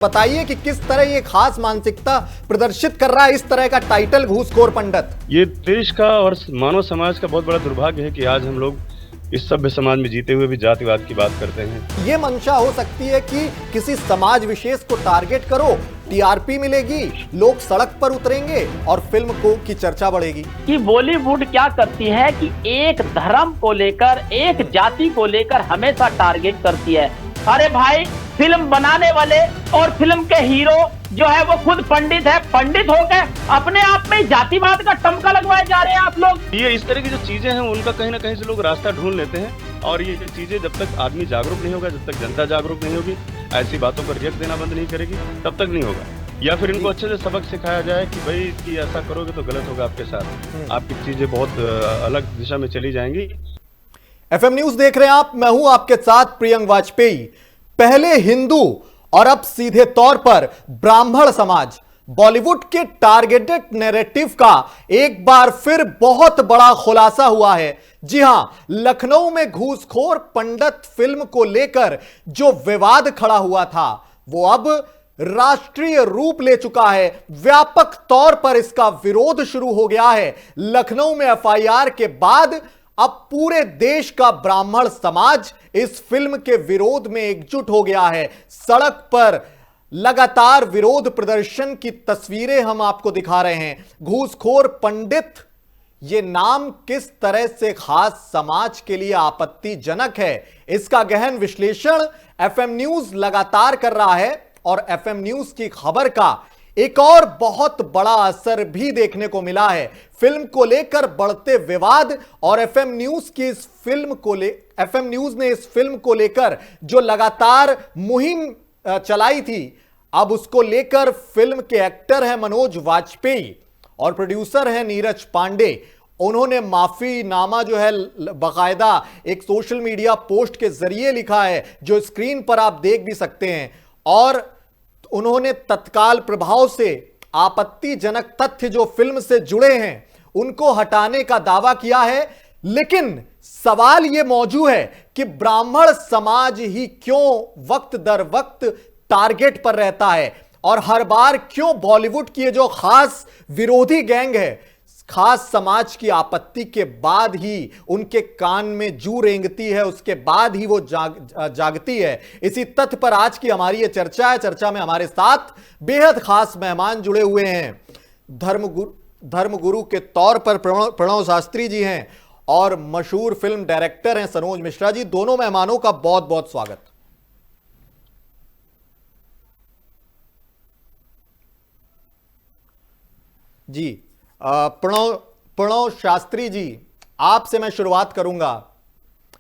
बताइए कि किस तरह ये खास मानसिकता प्रदर्शित कर रहा है इस तरह का टाइटल घूसखोर पंडित। ये देश का और मानव समाज का बहुत बड़ा दुर्भाग्य है कि आज हम लोग इस सभ्य समाज में जीते हुए भी जातिवाद की बात करते हैं। ये मंशा हो सकती है कि किसी समाज विशेष को टारगेट करो, टीआरपी मिलेगी, लोग सड़क पर उतरेंगे और फिल्म की चर्चा बढ़ेगी। कि बॉलीवुड क्या करती है कि एक धर्म को लेकर, एक जाति को लेकर हमेशा टारगेट करती है। अरे भाई, फिल्म बनाने वाले और फिल्म के हीरो जो है वो खुद पंडित है, पंडित होकर अपने आप में जातिवाद का टमका लगवाए जा रहे हैं आप लोग। ये इस तरह की जो चीजें हैं उनका कहीं ना कहीं से लोग रास्ता ढूंढ लेते हैं और ये चीजें जब तक आदमी जागरूक नहीं होगा, जब तक जनता जागरूक नहीं होगी, ऐसी बातों पर रिएक्ट देना बंद नहीं करेगी, तब तक नहीं होगा। या फिर इनको अच्छे से सबक सिखाया जाए कि भाई कि ऐसा करोगे तो गलत होगा आपके साथ, आपकी चीजें बहुत अलग दिशा में चली जाएंगी। एफएम न्यूज देख रहे हैं आप, मैं हूं आपके साथ प्रियंक वाजपेयी। पहले हिंदू और अब सीधे तौर पर ब्राह्मण समाज, बॉलीवुड के टारगेटेड नैरेटिव का एक बार फिर बहुत बड़ा खुलासा हुआ है। जी हां, लखनऊ में घूसखोर पंडित फिल्म को लेकर जो विवाद खड़ा हुआ था वो अब राष्ट्रीय रूप ले चुका है। व्यापक तौर पर इसका विरोध शुरू हो गया है। लखनऊ में एफआईआर के बाद अब पूरे देश का ब्राह्मण समाज इस फिल्म के विरोध में एकजुट हो गया है। सड़क पर लगातार विरोध प्रदर्शन की तस्वीरें हम आपको दिखा रहे हैं। घूसखोर पंडित, ये नाम किस तरह से खास समाज के लिए आपत्तिजनक है, इसका गहन विश्लेषण एफएम न्यूज लगातार कर रहा है और एफएम न्यूज की खबर का एक और बहुत बड़ा असर भी देखने को मिला है। फिल्म को लेकर बढ़ते विवाद और एफएम न्यूज ने इस फिल्म को लेकर जो लगातार मुहिम चलाई थी, अब उसको लेकर फिल्म के एक्टर हैं मनोज वाजपेयी और प्रोड्यूसर हैं नीरज पांडे। उन्होंने माफीनामा जो है बाकायदा एक सोशल मीडिया पोस्ट के जरिए लिखा है, जो स्क्रीन पर आप देख भी सकते हैं। और उन्होंने तत्काल प्रभाव से आपत्तिजनक तथ्य जो फिल्म से जुड़े हैं उनको हटाने का दावा किया है। लेकिन सवाल यह मौजूद है कि ब्राह्मण समाज ही क्यों वक्त दर वक्त टारगेट पर रहता है और हर बार क्यों बॉलीवुड की जो खास विरोधी गैंग है, खास समाज की आपत्ति के बाद ही उनके कान में जू रेंगती है, उसके बाद ही वो जागती है। इसी तथ्य पर आज की हमारी ये चर्चा है। चर्चा में हमारे साथ बेहद खास मेहमान जुड़े हुए हैं। धर्मगुरु के तौर पर प्रणव शास्त्री जी हैं और मशहूर फिल्म डायरेक्टर हैं सनोज मिश्रा जी। दोनों मेहमानों का बहुत बहुत स्वागत। जी, प्रणव शास्त्री जी, आपसे मैं शुरुआत करूंगा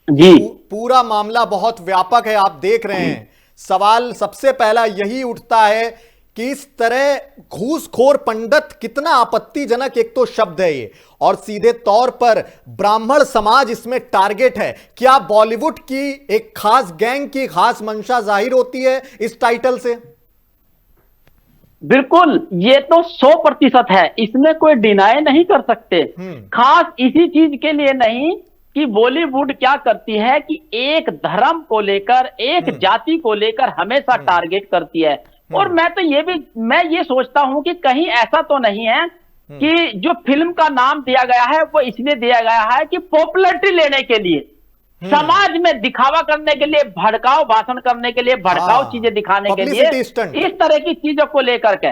जी। पूरा मामला बहुत व्यापक है, आप देख रहे हैं। सवाल सबसे पहला यही उठता है कि इस तरह घूसखोर पंडित कितना आपत्तिजनक एक तो शब्द है ये, और सीधे तौर पर ब्राह्मण समाज इसमें टारगेट है। क्या बॉलीवुड की एक खास गैंग की खास मंशा जाहिर होती है इस टाइटल से? बिल्कुल, ये तो 100% है, इसमें कोई डिनाई नहीं कर सकते। खास इसी चीज के लिए नहीं कि बॉलीवुड क्या करती है कि एक धर्म को लेकर, एक जाति को लेकर हमेशा टारगेट करती है। और मैं ये सोचता हूं कि कहीं ऐसा तो नहीं है कि जो फिल्म का नाम दिया गया है वो इसलिए दिया गया है कि पॉपुलैरिटी लेने के लिए, समाज में दिखावा करने के लिए, भड़काऊ भाषण करने के लिए, भड़काऊ चीजें दिखाने के लिए, इस तरह की चीजों को लेकर के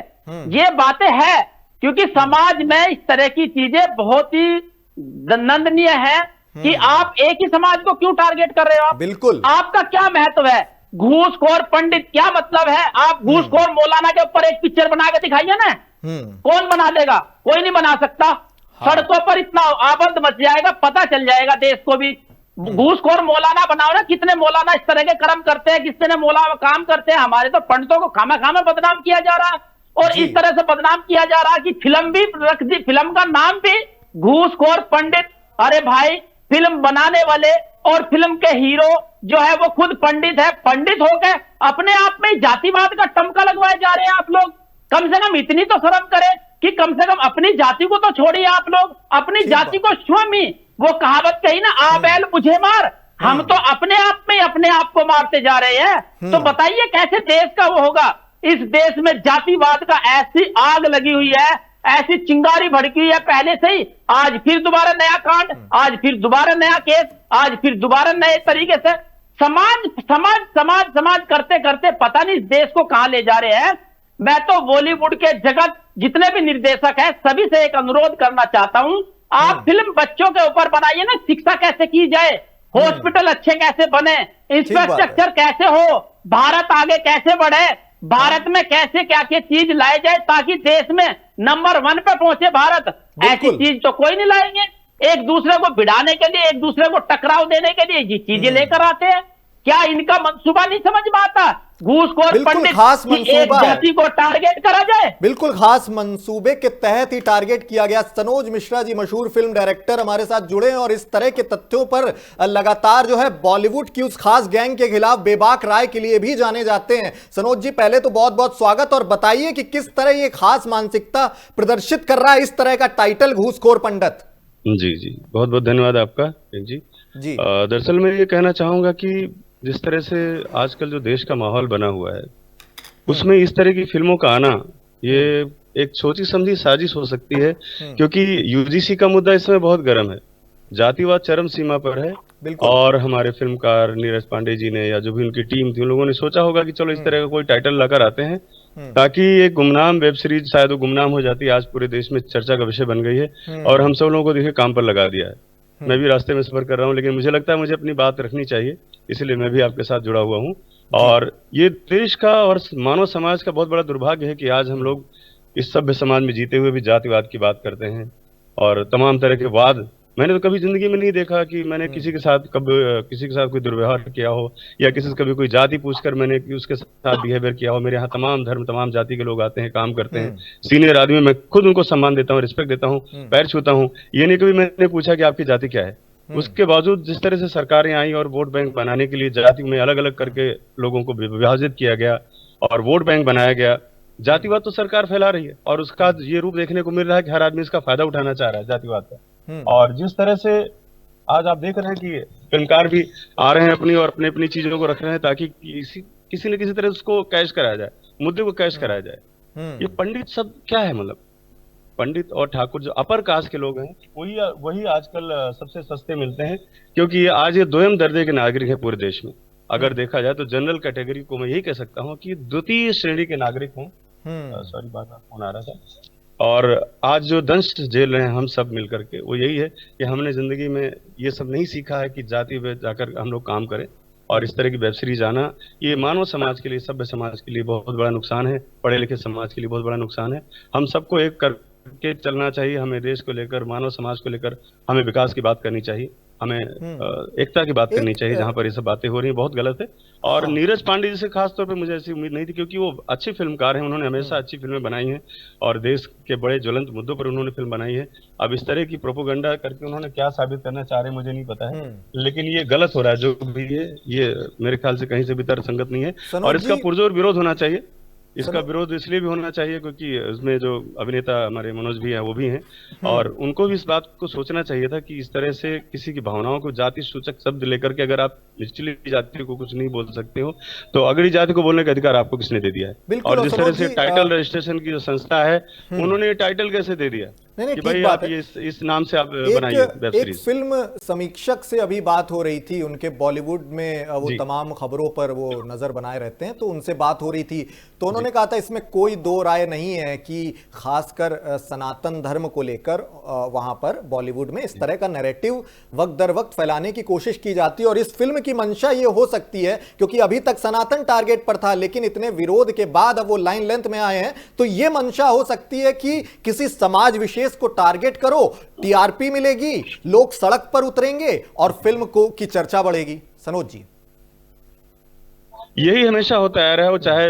ये बातें हैं। क्योंकि समाज में इस तरह की चीजें बहुत ही निंदनीय है कि आप एक ही समाज को क्यों टारगेट कर रहे हो? आप बिल्कुल, आपका क्या महत्व है? घूसखोर पंडित क्या मतलब है? आप घूसखोर मौलाना के ऊपर एक पिक्चर बना के दिखाइए ना, कौन बना देगा? कोई नहीं बना सकता। सड़कों पर इतना आबंद मच जाएगा, पता चल जाएगा देश को भी। घूसखोर मौलाना बनाओ ना, कितने मौलाना इस तरह के कर्म करते हैं, कितने मौलाना काम करते हैं। हमारे तो पंडितों को खामा खामा बदनाम किया जा रहा है और इस तरह से बदनाम किया जा रहा है कि फिल्म भी रख दी, फिल्म का नाम भी घूसखोर पंडित। अरे भाई, फिल्म बनाने वाले और फिल्म के हीरो जो है वो खुद पंडित है, पंडित होकर अपने आप में जातिवाद का टमका लगवाए जा रहे हैं आप लोग। कम से कम इतनी तो शर्म करें कि कम से कम अपनी जाति को तो छोड़िए आप लोग, अपनी जाति को स्वामी। वो कहावत कही ना, आ बैल मुझे मार, हम तो अपने आप में अपने आप को मारते जा रहे हैं। तो बताइए कैसे देश का वो होगा? इस देश में जातिवाद का ऐसी आग लगी हुई है, ऐसी चिंगारी भड़की हुई है पहले से ही। आज फिर दोबारा नया कांड, आज फिर दोबारा नया केस, आज फिर दोबारा नए तरीके से समाज समाज समाज समाज करते करते पता नहीं इस देश को कहां ले जा रहे हैं। मैं तो बॉलीवुड के जगत जितने भी निर्देशक हैं सभी से एक अनुरोध करना चाहता हूं, आप फिल्म बच्चों के ऊपर बनाइए ना, शिक्षा कैसे की जाए, हॉस्पिटल अच्छे कैसे बने, इंफ्रास्ट्रक्चर कैसे हो, भारत आगे कैसे बढ़े, भारत में कैसे क्या क्या चीज लाई जाए ताकि देश में नंबर 1 पे पहुंचे भारत। ऐसी चीज तो कोई नहीं लाएंगे। एक दूसरे को भिड़ाने के लिए, एक दूसरे को टकराव देने के लिए ये चीजें लेकर आते हैं। क्या इनका मंसूबा नहीं समझ में आता? घूसखोर पंडित खास की एक जाति को टारगेट करा जाए। बिल्कुल खास मंसूबे के तहत ही टारगेट किया गया। सनोज मिश्रा जी, मशहूर फिल्म डायरेक्टर, हमारे साथ जुड़े हैं और इस तरह के तथ्यों पर लगातार जो है बॉलीवुड की उस खास गैंग के खिलाफ बेबाक राय के लिए भी जाने जाते हैं। सनोज जी, पहले तो बहुत बहुत स्वागत, और बताइए कि किस तरह ये खास मानसिकता प्रदर्शित कर रहा है इस तरह का टाइटल, घूसखोर पंडित। जी जी, बहुत बहुत धन्यवाद आपका जी। दरअसल मैं ये कहना चाहूंगा कि जिस तरह से आजकल जो देश का माहौल बना हुआ है उसमें इस तरह की फिल्मों का आना ये एक सोची समझी साजिश हो सकती है, क्योंकि यूजीसी का मुद्दा इसमें बहुत गर्म है, जातिवाद चरम सीमा पर है। और हमारे फिल्मकार नीरज पांडे जी ने या जो भी उनकी टीम थी उन लोगों ने सोचा होगा कि चलो इस तरह का कोई टाइटल लाकर आते हैं ताकि एक गुमनाम वेब सीरीज शायद वो गुमनाम हो जाती, आज पूरे देश में चर्चा का विषय बन गई है और हम सब लोगों को देखिए काम पर लगा दिया है। मैं भी रास्ते में सफर कर रहा हूँ, लेकिन मुझे लगता है मुझे अपनी बात रखनी चाहिए, इसलिए मैं भी आपके साथ जुड़ा हुआ हूँ। और ये देश का और मानव समाज का बहुत बड़ा दुर्भाग्य है कि आज हम लोग इस सभ्य समाज में जीते हुए भी जातिवाद की बात करते हैं और तमाम तरह के वाद। मैंने तो कभी जिंदगी में नहीं देखा कि मैंने किसी के साथ कोई दुर्व्यवहार किया हो या किसी से कभी कोई जाति पूछकर मैंने उसके साथ बिहेवियर किया हो। मेरे यहाँ तमाम धर्म तमाम जाति के लोग आते हैं, काम करते हैं, सीनियर आदमी, मैं खुद उनको सम्मान देता हूँ, रिस्पेक्ट देता हूँ, पैर छूता हूँ। ये नहीं कभी मैंने पूछा कि आपकी जाति क्या है। उसके बावजूद जिस तरह से सरकारें आई और वोट बैंक बनाने के लिए जाति में अलग अलग करके लोगों को विभाजित किया गया और वोट बैंक बनाया गया, जातिवाद तो सरकार फैला रही है और उसका ये रूप देखने को मिल रहा है कि हर आदमी इसका फायदा उठाना चाह रहा है जातिवाद का। और जिस तरह से आज आप देख रहे हैं कि फिल्मकार भी आ रहे हैं अपनी और अपनी अपनी चीजों को रख रहे हैं ताकि किसी न किसी तरह उसको कैश कराया जाए, मुद्दे को कैश कराया जाए। ये पंडित शब्द क्या है? मतलब पंडित और ठाकुर जो अपर कास्ट के लोग हैं वही आजकल सबसे सस्ते मिलते हैं, क्योंकि आज ये दोयम दर्जे के नागरिक है पूरे देश में। अगर देखा जाए तो जनरल कैटेगरी को मैं यही कह सकता हूँ कि द्वितीय श्रेणी के नागरिक हैं। सॉरी, बात फोन आ रहा था। और आज जो दंश झेल रहे हैं हम सब मिलकर के, वो यही है कि हमने जिंदगी में ये सब नहीं सीखा है कि जाति में जाकर हम लोग काम करें। और इस तरह की वेब सीरीज आना ये मानव समाज के लिए, सभ्य समाज के लिए बहुत बड़ा नुकसान है, पढ़े लिखे समाज के लिए बहुत बड़ा नुकसान है। हम सबको एक करके चलना चाहिए। हमें देश को लेकर, मानव समाज को लेकर हमें विकास की बात करनी चाहिए, हमें एकता की बात करनी चाहिए। जहां पर ये सब बातें हो रही हैं बहुत गलत है। और नीरज पांडे जी से खास तौर पे मुझे ऐसी उम्मीद नहीं थी, क्योंकि वो अच्छे फिल्मकार हैं, उन्होंने हमेशा अच्छी फिल्में बनाई हैं और देश के बड़े ज्वलंत मुद्दों पर उन्होंने फिल्म बनाई है। अब इस तरह की प्रोपोगंडा करके उन्होंने क्या साबित करना चाह रहे हैं मुझे नहीं पता है, लेकिन ये गलत हो रहा है जो भी है। ये मेरे ख्याल से कहीं से भी तर्कसंगत नहीं है और इसका पुरजोर विरोध होना चाहिए। इसका विरोध इसलिए भी होना चाहिए क्योंकि उसमें जो अभिनेता हमारे मनोज भी हैं वो भी हैं और उनको भी इस बात को सोचना चाहिए था कि इस तरह से किसी की भावनाओं को जाति सूचक शब्द लेकर के अगर आप निचली जाति को कुछ नहीं बोल सकते हो तो अगली जाति को बोलने का अधिकार आपको किसने दे दिया है? और जिस तरह से टाइटल रजिस्ट्रेशन की जो संस्था है उन्होंने ये टाइटल कैसे दे दिया कि भाई आप ये इस नाम से आप बनाइए वेब सीरीज। एक फिल्म समीक्षक से अभी बात हो रही थी, उनके बॉलीवुड में वो तमाम खबरों पर वो नजर बनाए रहते हैं, तो उनसे बात हो रही थी तो उन्होंने कहा था इसमें कोई दो राय नहीं है कि खासकर सनातन धर्म को लेकर वहां पर बॉलीवुड में इस तरह का नैरेटिव वक्त दर वक्त फैलाने की कोशिश की जाती है। और इस फिल्म की मंशा ये हो सकती है क्योंकि अभी तक सनातन टारगेट पर था, लेकिन इतने विरोध के बाद अब वो लाइन लेंथ में आए हैं, तो ये मंशा हो सकती है कि किसी समाज विशेष को टारगेट करो, टीआरपी मिलेगी, लोग सड़क पर उतरेंगे और फिल्म को की चर्चा बढ़ेगी। सनोज जी, यही हमेशा होता आ रहा है, वो चाहे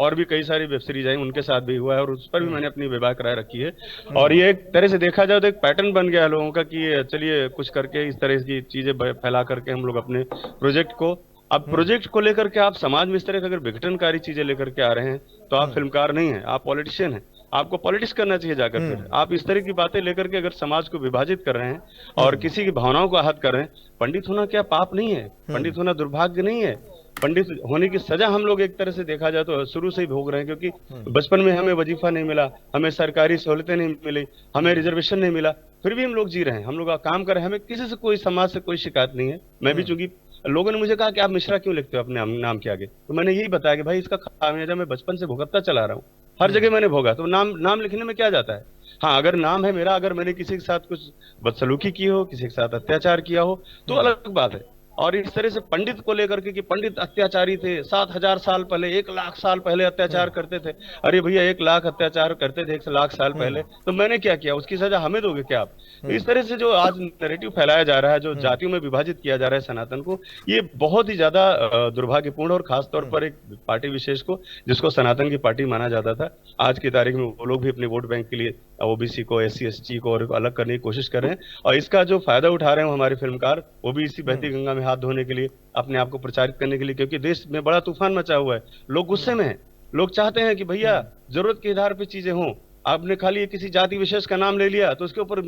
और भी कई सारी वेब सीरीज आई उनके साथ भी हुआ है और उस पर भी मैंने अपनी बेबाक राय रखी है। और ये एक तरह से देखा जाए तो एक पैटर्न बन गया है लोगों का कि चलिए कुछ करके इस तरह की चीजें फैला करके हम लोग अपने प्रोजेक्ट को, अब प्रोजेक्ट को लेकर के आप समाज में इस तरह की अगर विघटनकारी चीजें लेकर के आ रहे हैं तो आप फिल्मकार नहीं है, आप पॉलिटिशियन हैं। आपको पॉलिटिक्स करना चाहिए जाकर फिर। आप इस तरह की बातें लेकर के अगर समाज को विभाजित कर रहे हैं और किसी की भावनाओं को आहत कर रहे हैं, पंडित होना क्या पाप नहीं है? पंडित होना दुर्भाग्य नहीं है? पंडित होने की सजा हम लोग एक तरह से देखा जाए तो शुरू से ही भोग रहे हैं, क्योंकि बचपन में हमें वजीफा नहीं मिला, हमें सरकारी सहूलतें नहीं मिली, हमें रिजर्वेशन नहीं मिला, फिर भी हम लोग जी रहे हैं, हम लोग काम कर रहे हैं, हमें किसी से कोई समाज से कोई शिकायत नहीं है। मैं भी चूंकि लोगों ने मुझे कहा कि आप मिश्रा क्यों लिखते हो अपने नाम के आगे, तो मैंने यही बताया कि भाई इसका खामियाजा मैं बचपन से भुगतता चला रहा हूँ, हर जगह मैंने भोगा, तो नाम लिखने में क्या जाता है। हाँ, अगर नाम है मेरा, अगर मैंने किसी के साथ कुछ बदसलूकी की हो, किसी के साथ अत्याचार किया हो तो अलग बात है। और इस तरह से पंडित को लेकर के कि पंडित अत्याचारी थे, 7,000 साल पहले, 1,00,000 साल पहले अत्याचार करते थे। अरे भैया 1,00,000 अत्याचार करते थे 1,00,000 साल पहले, तो मैंने क्या किया, उसकी सजा हमें दोगे क्या आप। तो इस तरह से जो आज नैरेटिव फैलाया जा रहा है, जो जातियों में विभाजित किया जा रहा है सनातन को, ये बहुत ही ज्यादा दुर्भाग्यपूर्ण, और खासतौर पर एक पार्टी विशेष को जिसको सनातन की पार्टी माना जाता था, आज की तारीख में वो लोग भी अपने वोट बैंक के लिए ओबीसी को, SC ST को और अलग करने की कोशिश कर रहे हैं। और इसका जो फायदा उठा रहे हैं हमारे फिल्मकार, वो भी इसी बहती गंगा में हाथ धोने के लिए, अपने आप को प्रचारित करने के लिए, क्योंकि देश में बड़ा तूफान मचा हुआ है, लोग गुस्से में हैं, लोग चाहते हैं कि भैया जरूरत के आधार पर चीजें हों। आपने खाली किसी जाति विशेष का नाम ले लिया तो उसके ऊपर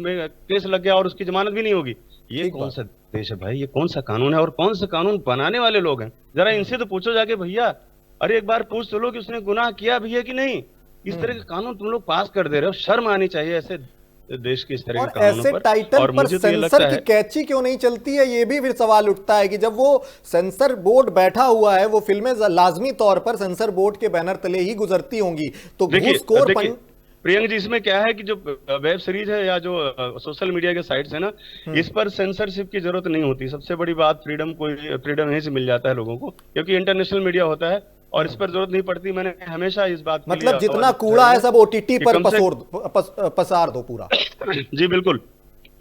केस लग गया और उसकी जमानत भी नहीं होगी। ये कौन सा देश है भाई, ये कौन सा कानून है, और कौन सा कानून बनाने वाले लोग हैं, जरा इनसे तो पूछो जाके, भैया अरे एक बार पूछ तो लो कि उसने गुनाह किया भी है कि नहीं। इस तरह के कानून तुम लोग पास कर दे रहे हो, शर्म आनी चाहिए ऐसे देश के इस तरह के कानूनों ऐसे पर। टाइटल और पर मुझे तो ये लगता सेंसर की है कैची क्यों नहीं चलती है, ये भी फिर सवाल उठता है कि जब वो सेंसर बोर्ड बैठा हुआ है, वो फिल्में लाजमी तौर पर सेंसर बोर्ड के बैनर तले ही गुजरती होंगी, तो घूसखोर प्रियंक जी, इसमें क्या है कि जो वेब सीरीज है या जो सोशल मीडिया के साइट्स है ना, इस पर सेंसरशिप की जरूरत नहीं होती। सबसे बड़ी बात, फ्रीडम यहीं से मिल जाता है लोगों को, क्योंकि इंटरनेशनल मीडिया होता है और इस पर जरूरत नहीं पड़ती। मैंने हमेशा इस बात मतलब जितना कूड़ा है सब OTT पर पसार दो पूरा। जी बिल्कुल,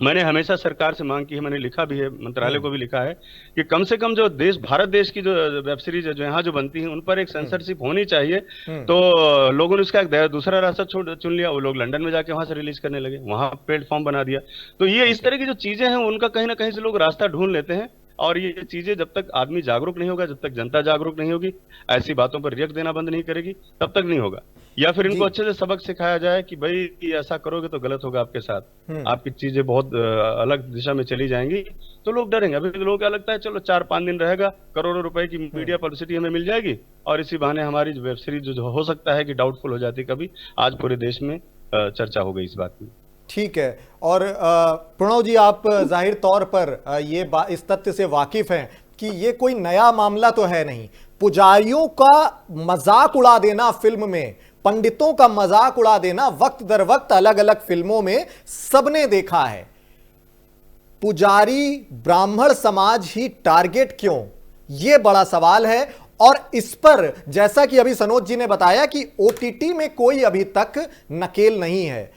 मैंने हमेशा सरकार से मांग की है, मैंने लिखा भी है, मंत्रालय को भी लिखा है कि कम से कम जो भारत देश की जो वेब सीरीज है जो यहाँ जो बनती है उन पर एक सेंसरशिप होनी चाहिए। तो लोगों ने उसका एक दूसरा रास्ता चुन लिया, वो लोग लंदन में जाके वहां से रिलीज करने लगे, वहां प्लेटफॉर्म बना दिया। तो ये इस तरह की जो चीजें हैं उनका कहीं ना कहीं से लोग रास्ता ढूंढ लेते हैं, और ये चीजें जब तक आदमी जागरूक नहीं होगा, जब तक जनता जागरूक नहीं होगी, ऐसी बातों पर रिएक्ट देना बंद नहीं करेगी, तब तक नहीं होगा। या फिर इनको अच्छे से सबक सिखाया जाए कि भाई ऐसा करोगे तो गलत होगा आपके साथ, आपकी चीजें बहुत अलग दिशा में चली जाएंगी, तो लोग डरेंगे। अभी लोगों को क्या लगता है, चलो 4-5 दिन रहेगा, करोड़ों रुपए की मीडिया पब्लिसिटी हमें मिल जाएगी, और इसी बहाने हमारी वेब सीरीज जो हो सकता है कि डाउटफुल हो जाती कभी, आज पूरे देश में चर्चा हो गई इस बात की। ठीक है। और प्रणव जी, आप जाहिर तौर पर इस तथ्य से वाकिफ हैं कि ये कोई नया मामला तो है नहीं। पुजारियों का मजाक उड़ा देना फिल्म में, पंडितों का मजाक उड़ा देना वक्त दर वक्त अलग अलग फिल्मों में सबने देखा है। पुजारी ब्राह्मण समाज ही टारगेट क्यों, यह बड़ा सवाल है। और इस पर जैसा कि अभी सनोज जी ने बताया कि OTT में कोई अभी तक नकेल नहीं है।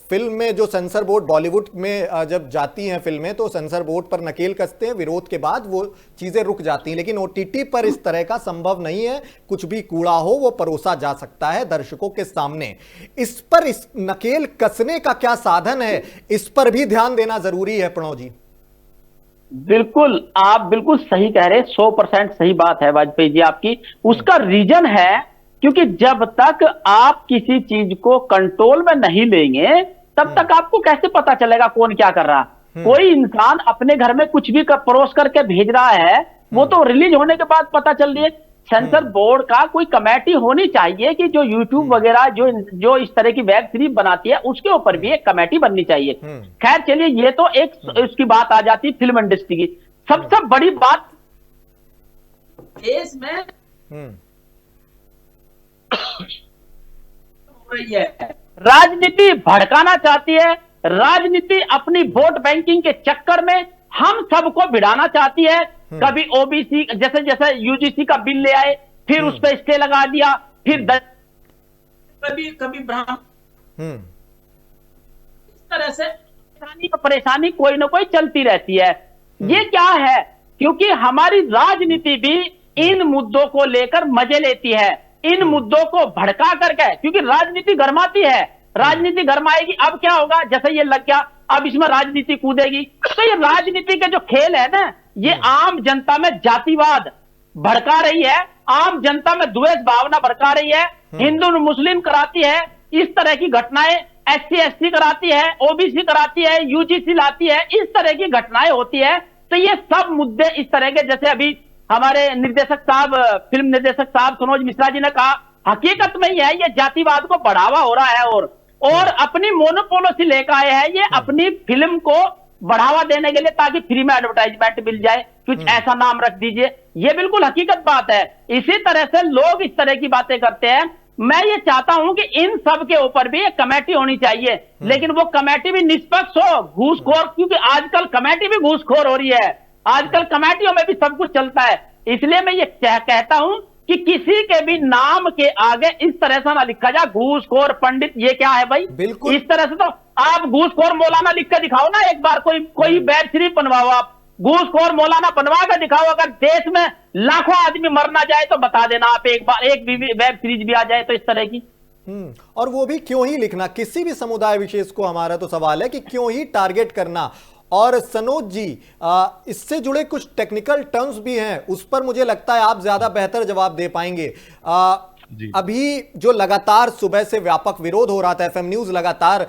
फिल्म में जो सेंसर बोर्ड, बॉलीवुड में जब जाती हैं फिल्में तो सेंसर बोर्ड पर नकेल कसते हैं, विरोध के बाद वो चीजें रुक जाती हैं, लेकिन OTT पर इस तरह का संभव नहीं है। कुछ भी कूड़ा हो वो परोसा जा सकता है दर्शकों के सामने। इस पर इस नकेल कसने का क्या साधन है, इस पर भी ध्यान देना जरूरी है। प्रणव जी, बिल्कुल, आप बिल्कुल सही कह रहे हैं, 100% सही बात है वाजपेयी जी आपकी। उसका रीजन है क्योंकि जब तक आप किसी चीज को कंट्रोल में नहीं लेंगे तब तक आपको कैसे पता चलेगा कौन क्या कर रहा। कोई इंसान अपने घर में कुछ भी परोस करके भेज रहा है, वो तो रिलीज होने के बाद पता चल रही है। सेंसर बोर्ड का कोई कमेटी होनी चाहिए कि जो यूट्यूब वगैरह जो इस तरह की वेब सीरीज बनाती है उसके ऊपर भी एक कमेटी बननी चाहिए। खैर चलिए, ये तो एक उसकी बात आ जाती है फिल्म इंडस्ट्री की। सबसे बड़ी बात देश में राजनीति भड़काना चाहती है, राजनीति अपनी वोट बैंकिंग के चक्कर में हम सबको भिड़ाना चाहती है। कभी OBC जैसे जैसे UGC का बिल ले आए, फिर उस पर स्टे लगा दिया, फिर कभी ब्राह्मण, इस तरह से परेशानी कोई ना कोई चलती रहती है। ये क्या है, क्योंकि हमारी राजनीति भी इन मुद्दों को लेकर मजे लेती है, इन मुद्दों को भड़का करके, क्योंकि राजनीति गरमाती है, राजनीति गरमाएगी। अब क्या होगा, जैसे ये लग गया, अब इसमें राजनीति कूदेगी। तो ये राजनीति के जो खेल है ना, ये आम जनता में जातिवाद भड़का रही है, आम जनता में द्वेष भावना भड़का रही है, हिंदू मुस्लिम कराती है, इस तरह की घटनाएं SC ST कराती है, OBC कराती है, UGC लाती है, इस तरह की घटनाएं होती है। तो ये सब मुद्दे इस तरह के, जैसे अभी हमारे निर्देशक साहब, फिल्म निर्देशक साहब सनोज मिश्रा जी ने कहा, हकीकत में यह है, ये जातिवाद को बढ़ावा हो रहा है और अपनी मोनोपोलिसी लेकर आए हैं ये अपनी फिल्म को बढ़ावा देने के लिए, ताकि फ्री में एडवर्टाइजमेंट मिल जाए, कुछ ऐसा नाम रख दीजिए। ये बिल्कुल हकीकत बात है। इसी तरह से लोग इस तरह की बातें करते हैं। मैं ये चाहता हूं कि इन सब के ऊपर भी एक कमेटी होनी चाहिए, लेकिन वो कमेटी भी निष्पक्ष हो, घूसखोर, क्योंकि आजकल कमेटी भी घूसखोर हो रही है, आजकल कमेटियों में भी सब कुछ चलता है। इसलिए मैं ये कहता हूं कि किसी के भी नाम के आगे इस तरह से ना लिखा जाए घूसखोर पंडित। ये क्या है भाई? बिल्कुल इस तरह से तो आप घूसखोर मौलाना लिख कर दिखाओ ना, एक बार कोई वेब सीरीज बनवाओ, आप घूसखोर मौलाना बनवा कर दिखाओ। अगर देश में लाखों आदमी मरना जाए तो बता देना आप, एक बार एक वेब सीरीज भी आ जाए तो इस तरह की। और वो भी क्यों ही लिखना, किसी भी समुदाय विशेष को? हमारा तो सवाल है कि क्यों ही टारगेट करना। और सनोज जी, इससे जुड़े कुछ टेक्निकल टर्म्स भी हैं, उस पर मुझे लगता है आप ज्यादा बेहतर जवाब दे पाएंगे। अभी जो लगातार सुबह से व्यापक विरोध हो रहा था, एफएम न्यूज लगातार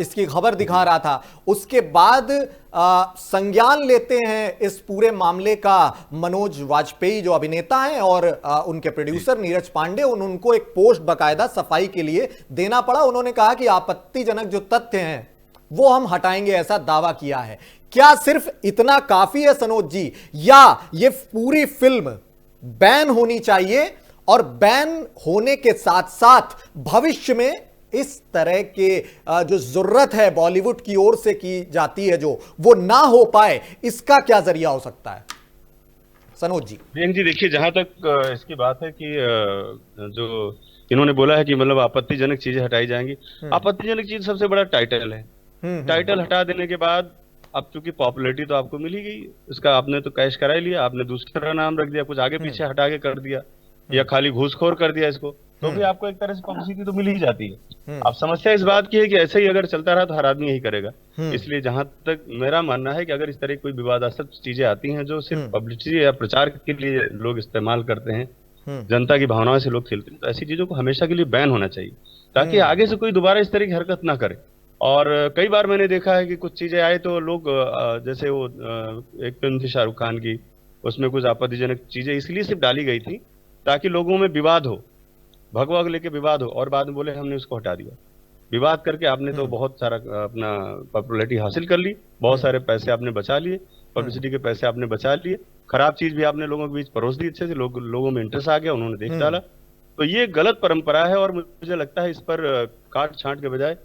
इसकी खबर दिखा रहा था, उसके बाद संज्ञान लेते हैं इस पूरे मामले का मनोज वाजपेयी जो अभिनेता हैं और उनके प्रोड्यूसर नीरज पांडे, उनको एक पोस्ट बकायदा सफाई के लिए देना पड़ा। उन्होंने कहा कि आपत्तिजनक जो तथ्य हैं वो हम हटाएंगे, ऐसा दावा किया है। क्या सिर्फ इतना काफी है सनोज जी, या ये पूरी फिल्म बैन होनी चाहिए और बैन होने के साथ साथ भविष्य में इस तरह के जो जरूरत है बॉलीवुड की ओर से की जाती है जो वो ना हो पाए, इसका क्या जरिया हो सकता है? सनोज जी। प्रियंक जी, देखिए, जहां तक इसकी बात है कि जो इन्होंने बोला है कि मतलब आपत्तिजनक चीजें हटाई जाएंगी, आपत्तिजनक चीज सबसे बड़ा टाइटल है। टाइटल हटा देने के बाद अब चूंकि पॉपुलैरिटी तो आपको मिल ही गई, उसका आपने तो कैश करा ही लिया, आपने दूसरा नाम रख दिया, कुछ आगे पीछे हटा के कर दिया या खाली घूसखोर कर दिया इसको, तो भी आपको एक तरह से पब्लिसिटी तो मिल ही जाती है। अब समस्या इस बात की है कि ऐसे ही अगर चलता रहा तो हर आदमी यही करेगा। इसलिए जहां तक मेरा मानना है कि अगर इस तरह की कोई विवादास्पद चीजें आती हैं जो सिर्फ पब्लिसिटी या प्रचार के लिए लोग इस्तेमाल करते हैं, जनता की भावनाओं से लोग खेलते हैं, तो ऐसी चीजों को हमेशा के लिए बैन होना चाहिए, ताकि आगे से कोई दोबारा इस तरह की हरकत ना करे। और कई बार मैंने देखा है कि कुछ चीजें आए तो लोग, जैसे वो एक फिल्म थी शाहरुख खान की, उसमें कुछ आपत्तिजनक चीजें इसलिए सिर्फ डाली गई थी ताकि लोगों में विवाद हो, भगवा लेके विवाद हो, और बाद में बोले हमने उसको हटा दिया। विवाद करके आपने तो बहुत सारा अपना पॉपुलैरिटी हासिल कर ली, बहुत सारे पैसे आपने बचा लिए, पब्लिसिटी के पैसे आपने बचा लिए, खराब चीज भी आपने लोगों के बीच परोस दी, अच्छे से लोगों में इंटरेस्ट आ गया, उन्होंने देख डाला। तो ये गलत परंपरा है और मुझे लगता है इस पर काट छांट के बजाय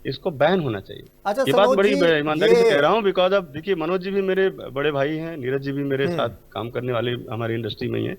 इसको बैन होना चाहिए। अच्छा, ये बात बड़ी ईमानदारी से कह रहा हूँ, बिकॉज अब देखिए, मनोज जी भी मेरे बड़े भाई हैं, नीरज जी भी मेरे साथ काम करने वाले हमारी इंडस्ट्री में ही है,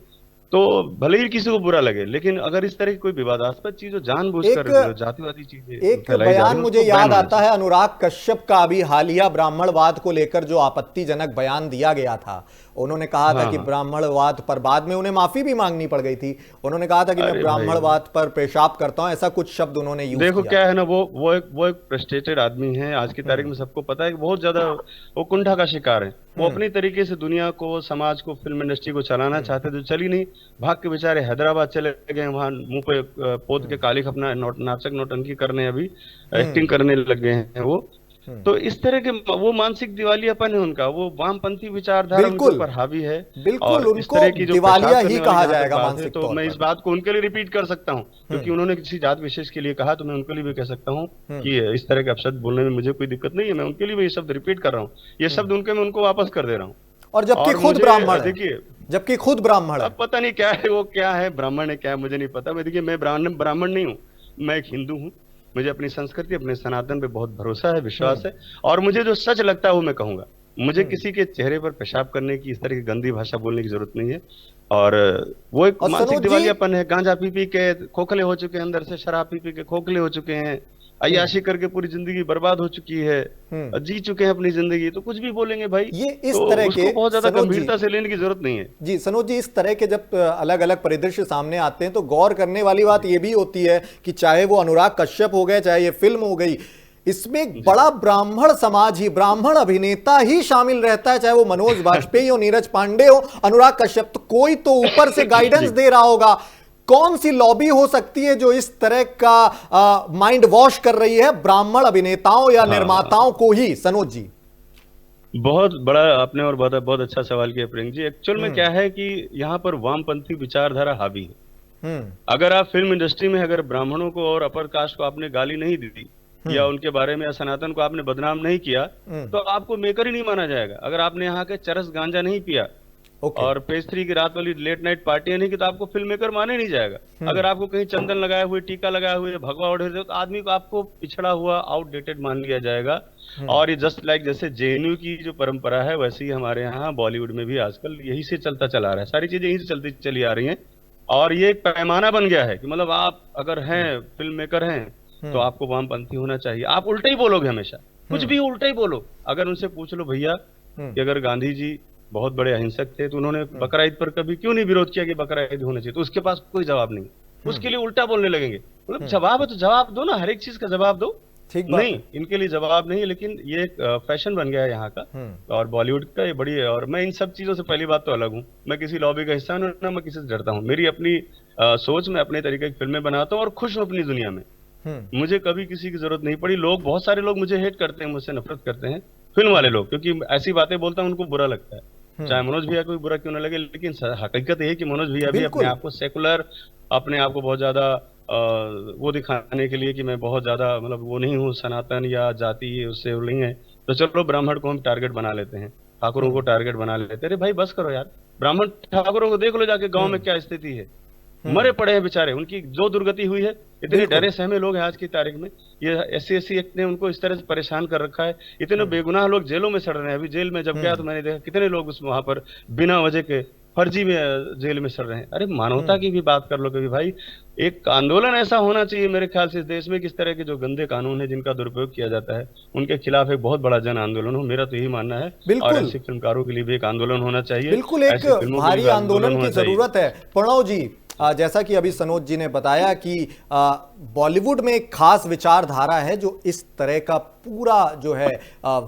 तो भले ही किसी को बुरा लगे, लेकिन अगर इस तरह की कोई विवादास्पद चीज हो, जानबूझकर जातिवादी चीजें, एक बयान मुझे याद आता है अनुराग कश्यप का, अभी हालिया ब्राह्मणवाद को लेकर जो आपत्तिजनक बयान दिया गया था। उन्होंने कहा था कि ब्राह्मणवाद पर, बाद में उन्हें माफी भी मांगनी पड़ गई थी, उन्होंने कहा था कि मैं ब्राह्मणवाद पर पेशाब करता हूं, ऐसा कुछ शब्द उन्होंने यूज किया। देखो क्या है ना, वो एक फ्रस्ट्रेटेड आदमी है, आज की तारीख में सबको पता है कि बहुत ज्यादा वो कुंठा का शिकार है। वो अपनी तरीके से दुनिया को, समाज को, फिल्म इंडस्ट्री को चलाना चाहते थे, चली नहीं, भाग के बेचारे हैदराबाद चले गए, वहां मुंह पे पोत के कालिख अपना नाचक नौटंकी करने, अभी एक्टिंग करने लग गए हैं वो। तो इस तरह के वो मानसिक दिवालियापन है उनका, वो वामपंथी विचारधारा उनके ऊपर हावी है। बिल्कुल, उनको दिवालिया ही कहा जाएगा मानसिक तौर पर। तो मैं इस बात को उनके लिए रिपीट कर सकता हूँ, क्योंकि उन्होंने किसी जात विशेष के लिए कहा, तो मैं उनके लिए भी कह सकता हूँ कि इस तरह के अपशब्द बोलने में मुझे कोई दिक्कत नहीं है, मैं उनके लिए भी ये शब्द रिपीट कर रहा हूँ, ये शब्द मैं उनको वापस कर दे रहा हूँ। और जबकि खुद ब्राह्मण, देखिए, जबकि खुद ब्राह्मण, अब पता नहीं क्या है, वो क्या है, ब्राह्मण है क्या है, मुझे नहीं पता। मैं देखिए, मैं ब्राह्मण नहीं हूँ, मैं एक हिंदू हूँ, मुझे अपनी संस्कृति, अपने सनातन पे बहुत भरोसा है, विश्वास है, और मुझे जो सच लगता है वो मैं कहूंगा। मुझे किसी के चेहरे पर पेशाब करने की, इस तरह की गंदी भाषा बोलने की जरूरत नहीं है। और वो एक मानसिक दिवालियापन है, गांजा पी पी के खोखले हो चुके हैं, अंदर से शराब पी पी के खोखले हो चुके हैं, अय्याशी करके पूरी जिंदगी बर्बाद हो चुकी है, जी चुके हैं अपनी जिंदगी, तो कुछ भी बोलेंगे भाई। ये इस तरह के बहुत ज्यादा गंभीरता से लेने की जरूरत नहीं है। जी सनोज जी, इस तरह के जब अलग अलग परिदृश्य सामने आते हैं तो गौर करने वाली बात ये भी होती है कि चाहे वो अनुराग कश्यप हो गए, चाहे ये फिल्म हो गई, इसमें एक बड़ा ब्राह्मण समाज ही, ब्राह्मण अभिनेता ही शामिल रहता है, चाहे वो मनोज वाजपेयी हो, नीरज पांडे हो, अनुराग कश्यप, तो कोई तो ऊपर से गाइडेंस दे रहा होगा। कौन सी लॉबी हो सकती है जो इस तरह का माइंड वॉश कर रही है ब्राह्मण अभिनेताओं या निर्माताओं को ही? सनोज जी। बहुत बड़ा आपने और बहुत बहुत अच्छा सवाल किया प्रियंक जी। एक्चुअल में क्या है कि यहाँ पर वामपंथी विचारधारा हावी है। अगर आप फिल्म इंडस्ट्री में अगर ब्राह्मणों को और अपर कास्ट को आपने गाली नहीं दी या उनके बारे में या सनातन को आपने बदनाम नहीं किया तो आपको मेकर ही नहीं माना जाएगा। अगर आपने यहाँ के चरस गांजा नहीं पिया और पेज 3 की रात वाली लेट नाइट पार्टियां नहीं की तो आपको फिल्म मेकर माने नहीं जाएगा। अगर आपको कहीं चंदन लगाए हुए, टीका लगाए हुए, भगवा ओढ़े हुए तो आदमी को आपको पिछड़ा हुआ, आउटडेटेड मान लिया जाएगा। और ये जस्ट लाइक जैसे जेएनयू की जो परंपरा है वैसे ही हमारे यहाँ बॉलीवुड में भी आजकल यही से चलता चला रहा है। सारी चीजें यही से चलती चली आ रही हैं और ये एक पैमाना बन गया है कि मतलब आप अगर हैं फिल्म मेकर हैं तो आपको वामपंथी होना चाहिए। आप उल्टा ही बोलोगे हमेशा, कुछ भी उल्टा ही बोलो। अगर उनसे पूछ लो भैया कि अगर गांधी जी बहुत बड़े अहिंसक थे तो उन्होंने बकरा ईद पर कभी क्यों नहीं विरोध किया कि बकरा ईद होना चाहिए, तो उसके पास कोई जवाब नहीं। उसके लिए उल्टा बोलने लगेंगे। मतलब जवाब है तो जवाब दो ना, हर एक चीज का जवाब दो। ठीक नहीं, इनके लिए जवाब नहीं है। लेकिन ये एक फैशन बन गया है यहाँ का और बॉलीवुड का ये बड़ी है। और मैं इन सब चीजों से पहली बात तो अलग हूँ। मैं किसी लॉबी का हिस्सा हूँ ना मैं किसी से डरता हूँ। मेरी अपनी सोच में अपने तरीके की फिल्में बनाता हूँ और खुश हूँ अपनी दुनिया में। मुझे कभी किसी की जरूरत नहीं पड़ी। लोग, बहुत सारे लोग मुझे हेट करते हैं, मुझसे नफरत करते हैं, फिल्म वाले लोग, क्योंकि ऐसी बातें बोलता हूँ उनको बुरा लगता है। चाहे मनोज भैया को भी बुरा क्यों ना लगे, लेकिन हकीकत ये है कि मनोज भैया भी अपने आप को सेकुलर, अपने आप को बहुत ज्यादा वो दिखाने के लिए कि मैं बहुत ज्यादा मतलब वो नहीं हूँ, सनातन या जाति उससे नहीं है, तो चलो ब्राह्मण को हम टारगेट बना लेते हैं, ठाकुरों को टारगेट बना लेते हैं। अरे भाई बस करो यार, ब्राह्मण ठाकुरों को देख लो जाके गाँव में क्या स्थिति है। मरे पड़े हैं बेचारे, उनकी जो दुर्गति हुई है। इतने डरे सहमे लोग हैं आज की तारीख में। ये SC एक्ट ने उनको इस तरह से परेशान कर रखा है। इतने बेगुनाह लोग जेलों में सड़ रहे हैं। अभी जेल में जब गया तो मैंने देखा कितने लोग उस वहां पर बिना वजह के फर्जी में जेल में सड़ रहे हैं। अरे मानवता की भी बात कर लो कभी भाई। एक आंदोलन ऐसा होना चाहिए मेरे ख्याल से इस देश में, किस तरह के जो गंदे कानून है जिनका दुरुपयोग किया जाता है उनके खिलाफ एक बहुत बड़ा जन आंदोलन हो। मेरा तो यही मानना है। और ऐसे फिल्मकारों के लिए भी एक आंदोलन होना चाहिए। बिल्कुल, एक भारी आंदोलन की जरूरत है। प्रणव जी, जैसा कि अभी सनोज जी ने बताया कि बॉलीवुड में एक खास विचारधारा है जो इस तरह का पूरा जो है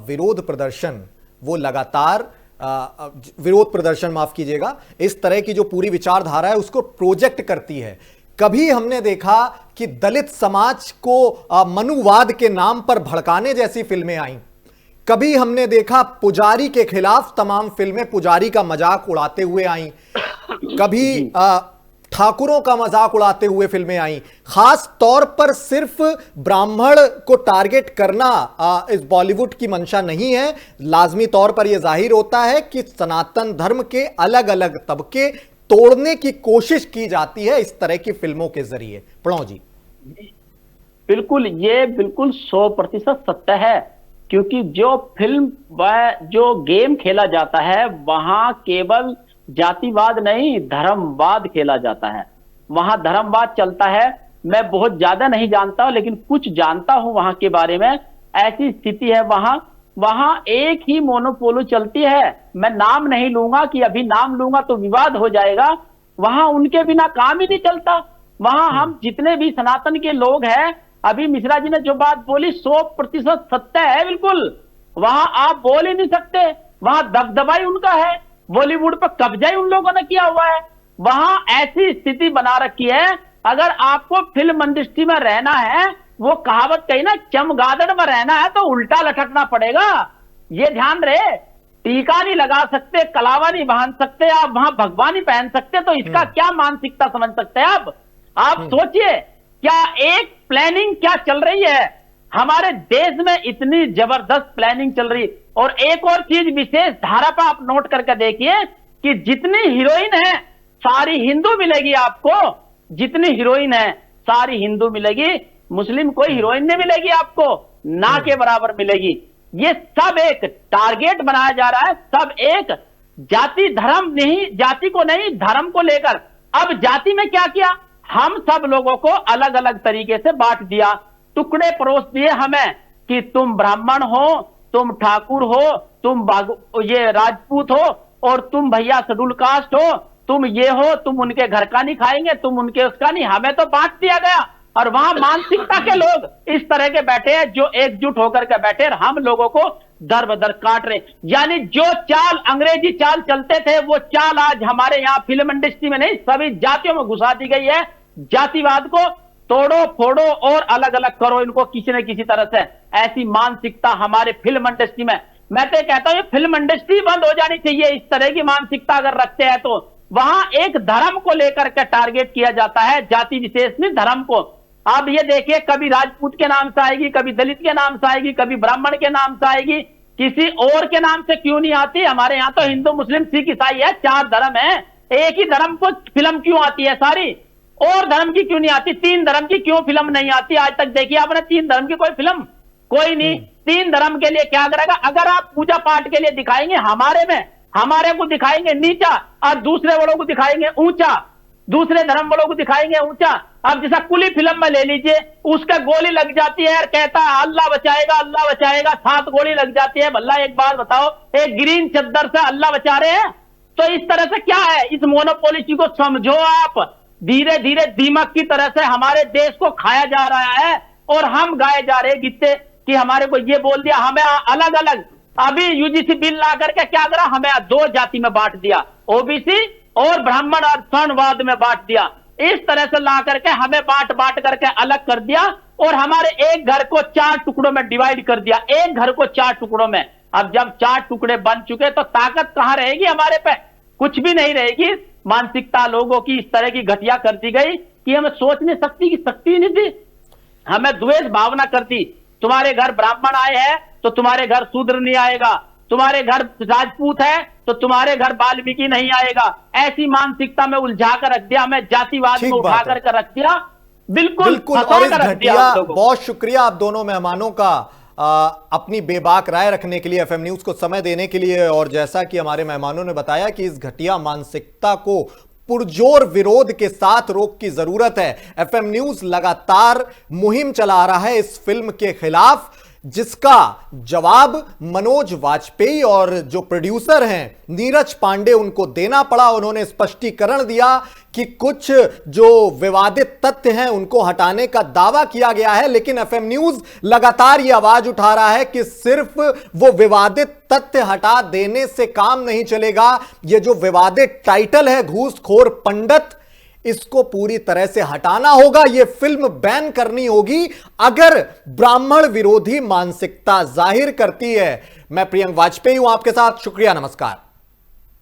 विरोध प्रदर्शन, वो लगातार विरोध प्रदर्शन, माफ कीजिएगा, इस तरह की जो पूरी विचारधारा है उसको प्रोजेक्ट करती है। कभी हमने देखा कि दलित समाज को मनुवाद के नाम पर भड़काने जैसी फिल्में आई। कभी हमने देखा पुजारी के खिलाफ तमाम फिल्में पुजारी का मजाक उड़ाते हुए आई। कभी ठाकुरों का मजाक उड़ाते हुए फिल्में आई। खास तौर पर सिर्फ ब्राह्मण को टारगेट करना इस बॉलीवुड की मंशा नहीं है। लाजमी तौर पर यह जाहिर होता है कि सनातन धर्म के अलग अलग तबके तोड़ने की कोशिश की जाती है इस तरह की फिल्मों के जरिए। प्रणव जी, बिल्कुल, ये बिल्कुल 100% सत्य है। क्योंकि जो फिल्म व जो गेम खेला जाता है वहां केवल जातिवाद नहीं, धर्मवाद खेला जाता है। वहां धर्मवाद चलता है। मैं बहुत ज्यादा नहीं जानता हूं लेकिन कुछ जानता हूं वहां के बारे में। ऐसी स्थिति है वहां एक ही मोनोपोलो चलती है। मैं नाम नहीं लूंगा कि अभी नाम लूंगा तो विवाद हो जाएगा। वहां उनके बिना काम ही नहीं चलता। वहां हम जितने भी सनातन के लोग हैं, अभी मिश्रा जी ने जो बात बोली 100% सत्य है। बिल्कुल, वहां आप बोल ही नहीं सकते। वहां दबदबा ही उनका है। बॉलीवुड पर कब्जा ही उन लोगों ने किया हुआ है। वहां ऐसी स्थिति बना रखी है, अगर आपको फिल्म इंडस्ट्री में रहना है, वो कहावत कही ना, चमगादड़ में रहना है तो उल्टा लटकना पड़ेगा। ये ध्यान रहे। टीका नहीं लगा सकते, कलावा नहीं बांध सकते, आप वहां भगवा नहीं पहन सकते, तो इसका क्या मानसिकता समझ सकते हैं आप सोचिए क्या एक प्लानिंग क्या चल रही है हमारे देश में। इतनी जबरदस्त प्लानिंग चल रही। और एक और चीज विशेष धारा पर आप नोट करके देखिए कि जितनी हीरोइन है सारी हिंदू मिलेगी आपको। जितनी हीरोइन है सारी हिंदू मिलेगी, मुस्लिम कोई हीरोइन नहीं मिलेगी आपको, ना के बराबर मिलेगी। ये सब एक टारगेट बनाया जा रहा है। सब एक जाति धर्म नहीं, जाति को नहीं धर्म को लेकर। अब जाति में क्या किया, हम सब लोगों को अलग अलग तरीके से बांट दिया, टुकड़े परोस दिए हमें कि तुम ब्राह्मण हो, तुम ठाकुर हो, तुम ये राजपूत हो, और तुम भैया शेड्यूल कास्ट हो, तुम ये हो, तुम उनके घर का नहीं खाएंगे, तुम उनके उसका नहीं। हमें तो बांट दिया गया। और वहां मानसिकता के लोग इस तरह के बैठे हैं जो एकजुट होकर के बैठे, और हम लोगों को दर बदर काट रहे। यानी जो चाल अंग्रेजी चाल चलते थे वो चाल आज हमारे यहाँ फिल्म इंडस्ट्री में नहीं, सभी जातियों में घुसा दी गई है। जातिवाद को तोड़ो फोड़ो और अलग अलग करो इनको किसी न किसी तरह से। ऐसी मानसिकता हमारे फिल्म इंडस्ट्री में मैं तो कहता हूं ये फिल्म इंडस्ट्री बंद हो जानी चाहिए। इस तरह की मानसिकता अगर रखते हैं तो वहां एक धर्म को लेकर के टारगेट किया जाता है, जाति विशेष में धर्म को। आप ये देखिए, कभी राजपूत के नाम से आएगी, कभी दलित के नाम से आएगी, कभी ब्राह्मण के नाम से आएगी, किसी और के नाम से क्यों नहीं आती। हमारे यहाँ तो हिंदू मुस्लिम सिख ईसाई है, 4 धर्म है, एक ही धर्म को फिल्म क्यों आती है सारी, और धर्म की क्यों नहीं आती? 3 धर्म की क्यों फिल्म नहीं आती आज तक? देखिए आपने 3 धर्म की कोई फिल्म, कोई नहीं। 3 धर्म के लिए क्या करेगा? अगर आप पूजा पाठ के लिए दिखाएंगे हमारे को दिखाएंगे नीचा और दूसरे वालों को दिखाएंगे ऊंचा, दूसरे धर्म वालों को दिखाएंगे ऊंचा। अब जैसा कुली फिल्म में ले लीजिए, उसका गोली लग जाती है और कहता है अल्लाह बचाएगा, 7 गोली लग जाती है। भल्ला एक बात बताओ, एक ग्रीन चद्दर से अल्लाह बचा रहे हैं? तो इस तरह से क्या है? इस मोनोपोलिसी को समझो आप। धीरे धीरे दीमक की तरह से हमारे देश को खाया जा रहा है और हम गाए जा रहे गीते कि हमारे को ये बोल दिया, हमें अलग अलग अभी यूजीसी बिल ला करके क्या करा, हमें 2 जाति में बांट दिया, ओबीसी और ब्राह्मण और सवर्णवाद में बांट दिया। इस तरह से ला करके हमें बांट करके अलग कर दिया और हमारे एक घर को 4 टुकड़ों में डिवाइड कर दिया, एक घर को 4 टुकड़ों में। अब जब 4 टुकड़े बन चुके तो ताकत कहां रहेगी हमारे पे? कुछ भी नहीं रहेगी। मानसिकता लोगों की इस तरह की घटिया कर दी गई कि हमें सोचने शक्ति की शक्ति नहीं थी, हमें द्वेष भावना कर दी। तुम्हारे घर ब्राह्मण आए हैं तो तुम्हारे घर शूद्र नहीं आएगा, तुम्हारे घर राजपूत है तो तुम्हारे घर वाल्मीकि नहीं आएगा। ऐसी मानसिकता में उलझा कर रख दिया, हमें जातिवाद में उठा कर रख दिया, बिल्कुल। और इस घटिया, बहुत शुक्रिया आप दोनों मेहमानों का अपनी बेबाक राय रखने के लिए, एफएम न्यूज को समय देने के लिए। और जैसा कि हमारे मेहमानों ने बताया कि इस घटिया मानसिकता को पुरजोर विरोध के साथ रोक की जरूरत है। एफएम न्यूज लगातार मुहिम चला रहा है इस फिल्म के खिलाफ, जिसका जवाब मनोज वाजपेयी और जो प्रोड्यूसर हैं नीरज पांडे उनको देना पड़ा। उन्होंने स्पष्टीकरण दिया कि कुछ जो विवादित तथ्य हैं उनको हटाने का दावा किया गया है, लेकिन एफएम न्यूज लगातार यह आवाज उठा रहा है कि सिर्फ वो विवादित तथ्य हटा देने से काम नहीं चलेगा। ये जो विवादित टाइटल है घूसखोर पंडित, इसको पूरी तरह से हटाना होगा, यह फिल्म बैन करनी होगी अगर ब्राह्मण विरोधी मानसिकता जाहिर करती है। मैं प्रियंक वाजपेयी हूं आपके साथ, शुक्रिया, नमस्कार।